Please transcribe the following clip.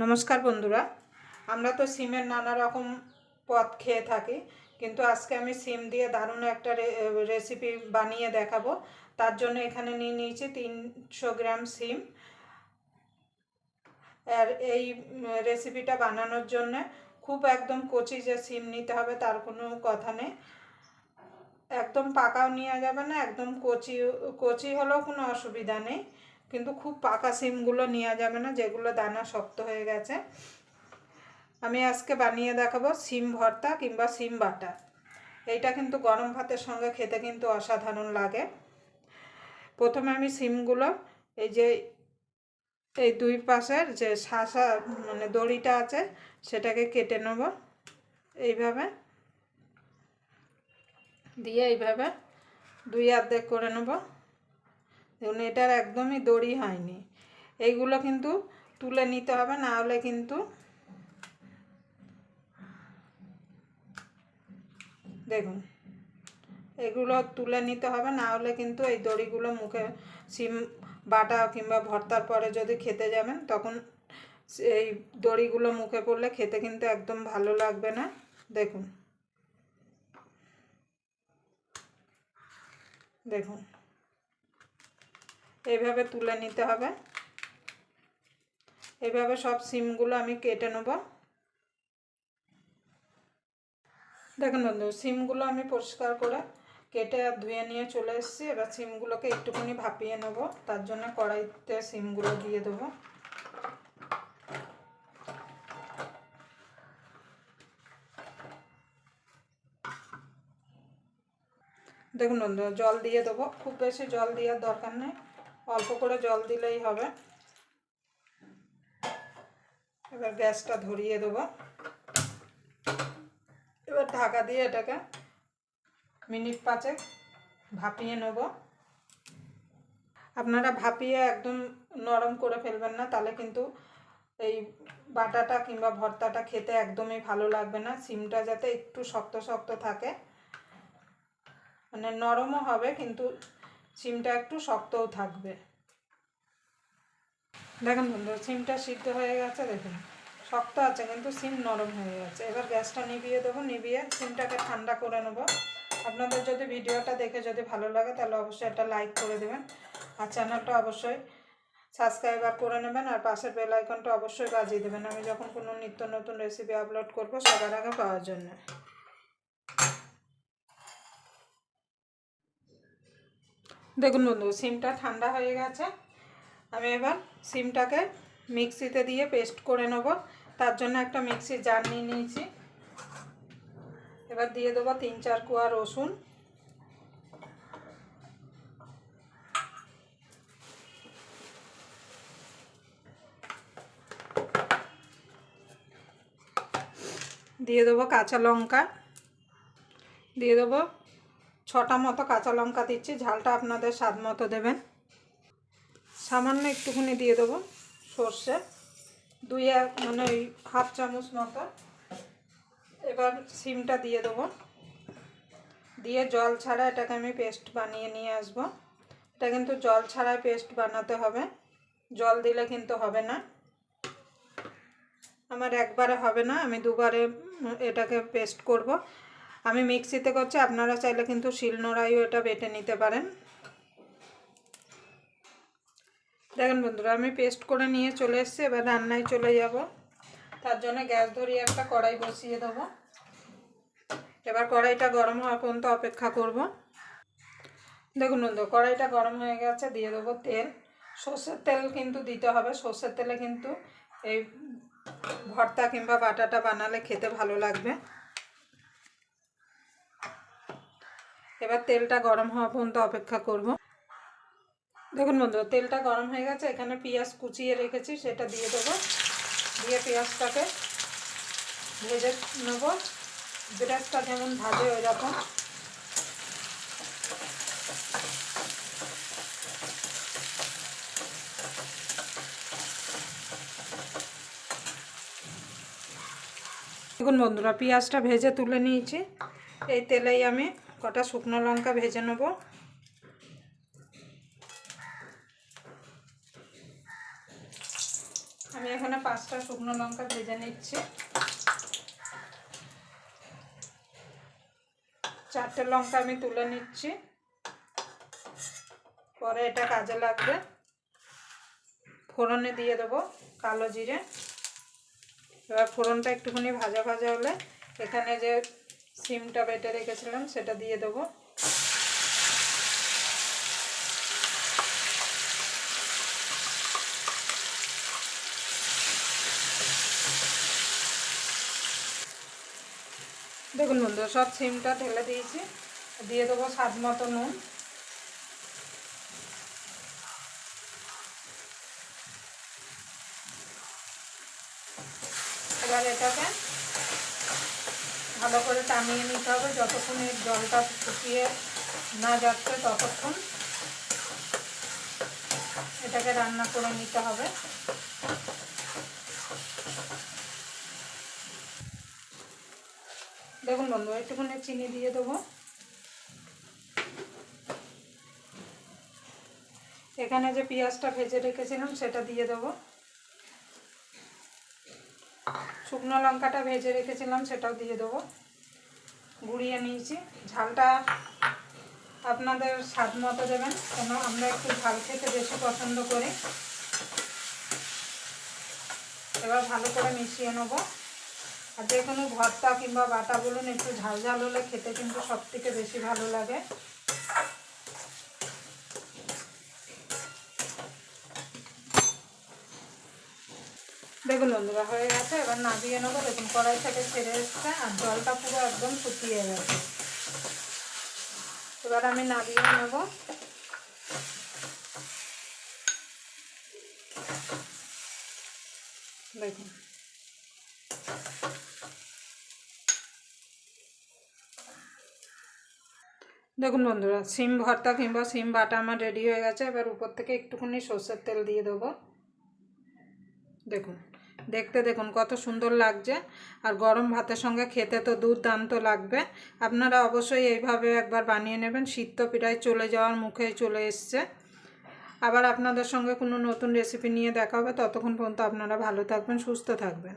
नमस्कार बंधुरा আমরা তো সিমের নানা রকম পদ খেয়ে থাকি কিন্তু আজকে আমি সিম দিয়ে দারুণ একটা রেসিপি বানিয়ে দেখাবো। তার জন্য এখানে নিয়ে নিয়েছি 300 গ্রাম সিম। আর এই রেসিপিটা বানানোর জন্য খুব একদম কচি যে সিম নিতে হবে তার কোনো কথা নেই, একদম পাকাও নেওয়া যাবে না, একদম কচি কচি হলেও কোনো অসুবিধা নেই, কিন্তু খুব পাকা সিমগুলো নেওয়া যাবে না যেগুলো দানা শক্ত হয়ে গেছে। আমি আজকে বানিয়ে দেখাবো সিম ভর্তা কিংবা সিম বাটা। এইটা কিন্তু গরম ভাতের সঙ্গে খেতে কিন্তু অসাধারণ লাগে। প্রথমে আমি সিমগুলো এই যে এই দুই পাশের যে শাঁসা মানে দড়িটা আছে সেটাকে কেটে নেব, এইভাবে দিয়ে এইভাবে দুই অর্ধেক করে নেব। দেখুন এটার একদমই দড়ি হয়নি, এইগুলো কিন্তু তুলে নিতে হবে, না হলে কিন্তু দেখুন এগুলো তুলে নিতে হবে, না হলে কিন্তু এই দড়িগুলো মুখে সিম বাটা কিংবা ভর্তার পরে যদি খেতে যাবেন তখন এই দড়িগুলো মুখে পড়লে খেতে কিন্তু একদম ভালো লাগবে না। দেখুন দেখুন এইভাবে তুলে নিতে হবে। এইভাবে সব সিমগুলো আমি কেটে নেব। দেখুন বন্ধু সিমগুলো আমি পরিষ্কার করে কেটে আর ধুয়ে নিয়ে চলে এসেছি। এবার সিমগুলোকে একটুখানি ভাপিয়ে নেব, তার জন্য কড়াইতে সিমগুলো দিয়ে দেবো। দেখুন বন্ধু জল দিয়ে দেবো, খুব বেশি জল দেওয়ার দরকার নেই, অল্প করে জল দিলেই হবে। এবার গ্যাসটা ধরিয়ে দেবো। এবার ঢাকা দিয়ে এটাকে মিনিট 5 ভাপিয়ে নেব। আপনারা ভাপিয়ে একদম নরম করে ফেলবেন না, তাহলে কিন্তু এই বাটাটা কিংবা ভর্তাটা খেতে একদমই ভালো লাগবে না। সিমটা যাতে একটু শক্ত শক্ত থাকে, মানে নরমও হবে কিন্তু সিমটা একটু শক্তও থাকবে। দেখুন বন্ধু সিমটা সিদ্ধ হয়ে গেছে, দেখুন শক্ত আছে কিন্তু সিম নরম হয়ে গেছে। এবার গ্যাসটা নিভিয়ে দেবো, নিভিয়ে সিমটাকে ঠান্ডা করে নেব। আপনাদের যদি ভিডিওটা দেখে যদি ভালো লাগে তাহলে অবশ্যই একটা লাইক করে দেবেন, আর চ্যানেলটা অবশ্যই সাবস্ক্রাইবার করে নেবেন, আর পাশের বেল আইকনটা অবশ্যই বাজিয়ে দেবেন আমি যখন কোনো নিত্য নতুন রেসিপি আপলোড করব সবার আগে পাওয়ার জন্য। দেখুন বন্ধু সিমটা ঠান্ডা হয়ে গেছে। আমি এবার সিমটাকে মিক্সিতে দিয়ে পেস্ট করে নেব। তার জন্য একটা মিক্সির জার নিয়ে নিয়েছি। এবার দিয়ে দেবো 3-4 কোয়া রসুন, দিয়ে দেবো কাঁচা লঙ্কা, দিয়ে দেবো 6টা মতো কাঁচা লঙ্কা দিচ্ছি, ঝালটা আপনাদের স্বাদ মতো দেবেন। সামান্য একটুখানি দিয়ে দেবো সর্ষে, মানে ওই 1/2 চামচ মতো। এবার সিমটা দিয়ে দেবো, দিয়ে জল ছাড়া এটাকে আমি পেস্ট বানিয়ে নিয়ে আসবো। এটা কিন্তু জল ছাড়াই পেস্ট বানাতে হবে, জল দিলে কিন্তু হবে না। আমার একবারে হবে না, আমি দুবারে এটাকে পেস্ট করব। আমি মিক্সিতে করছি, আপনারা চাইলে কিন্তু শিলনোড়াইও এটা বেটে নিতে পারেন। দেখেন বন্ধুরা আমি পেস্ট করে নিয়ে চলে এসেছি, এবার রান্নায় চলে যাব। তার জন্য গ্যাস ধরিয়ে একটা কড়াই বসিয়ে দেবো। এবার কড়াইটা গরম হওয়া পর্যন্ত অপেক্ষা করব। দেখুন বন্ধু কড়াইটা গরম হয়ে গেছে, দিয়ে দেবো তেল। সর্ষের তেল কিন্তু দিতে হবে, সর্ষের তেলে কিন্তু এই ভর্তা কিংবা বাটাটা বানালে খেতে ভালো লাগবে। এবার তেলটা গরম হওয়া পর্যন্ত অপেক্ষা করব। দেখুন বন্ধু তেলটা গরম হয়ে গেছে, এখানে পেঁয়াজ কুচিয়ে রেখেছি সেটা দিয়ে দেবো। দিয়ে পেঁয়াজটাকে ভেজে নেব, পেঁয়াজটা যেমন ভাজে ওই রকম। দেখুন বন্ধুরা পেঁয়াজটা ভেজে তুলে নিয়েছি, এই তেলেই আমি কটা শুকনো লঙ্কা ভেজে নেব। আমি এখানে 5টা শুকনো লঙ্কা ভেজে নিচ্ছি। 4টে লঙ্কা আমি তুলে নিচ্ছি, পরে এটা কাজে লাগবে। ফোড়নে দিয়ে দেবো কালো জিরে। এবার ফোড়নটা একটুখানি ভাজা ভাজা হলে এখানে যে সিমটা বেটে রেখেছিলাম সেটা দিয়ে দেবো। দেখুন বন্ধুরা, সব সিমটা ঢেলে দিয়েছি। দিয়ে দেবো স্বাদ মতো নুন। এবার এটাকে ভালো করে টানিয়ে নিতে হবে, যতক্ষণ এর জলটা শুকিয়ে না যাচ্ছে ততক্ষণ এটাকে রান্না করে নিতে হবে। দেখুন বন্ধু, একটুখানি চিনি দিয়ে দেবো। এখানে যে পেঁয়াজটা ভেজে রেখেছিলাম সেটা দিয়ে দেবো। শুকনো লঙ্কাটা ভেজে রেখেছিলাম সেটাও দিয়ে দেবো। গুঁড়িয়ে নিয়েছি। ঝালটা আপনাদের স্বাদ মতো দেবেন, কেন আমরা একটু ঝাল খেতে বেশি পছন্দ করি। এবার ভালো করে মিশিয়ে নেব। আর যে কোনো ভর্তা কিংবা বাটা বলুন, একটু ঝাল ঝাল হলে খেতে কিন্তু সবথেকে বেশি ভালো লাগে। দেখুন বন্ধুরা, হয়ে গেছে। এবার নামিয়ে নেবো। দেখুন কড়াই থেকে ছেড়ে এসছে আর জলটা পুরো একদম শুকিয়ে গেছে। এবার আমি নামিয়ে নেব। দেখুন দেখুন বন্ধুরা, সিম ভর্তা কিংবা সিম বাটা আমার রেডি হয়ে গেছে। এবার উপর থেকে একটুখানি সর্ষের তেল দিয়ে দেবো। দেখুন দেখতে দেখুন কত সুন্দর লাগছে, আর গরম ভাতের সঙ্গে খেতে তো দুর্দান্ত লাগবে। আপনারা অবশ্যই এইভাবে একবার বানিয়ে নেবেন। শীত তো প্রায় চলে যাওয়ার মুখে চলে এসছে। আবার আপনাদের সঙ্গে কোনো নতুন রেসিপি নিয়ে দেখা হবে। ততক্ষণ পর্যন্ত আপনারা ভালো থাকবেন, সুস্থ থাকবেন।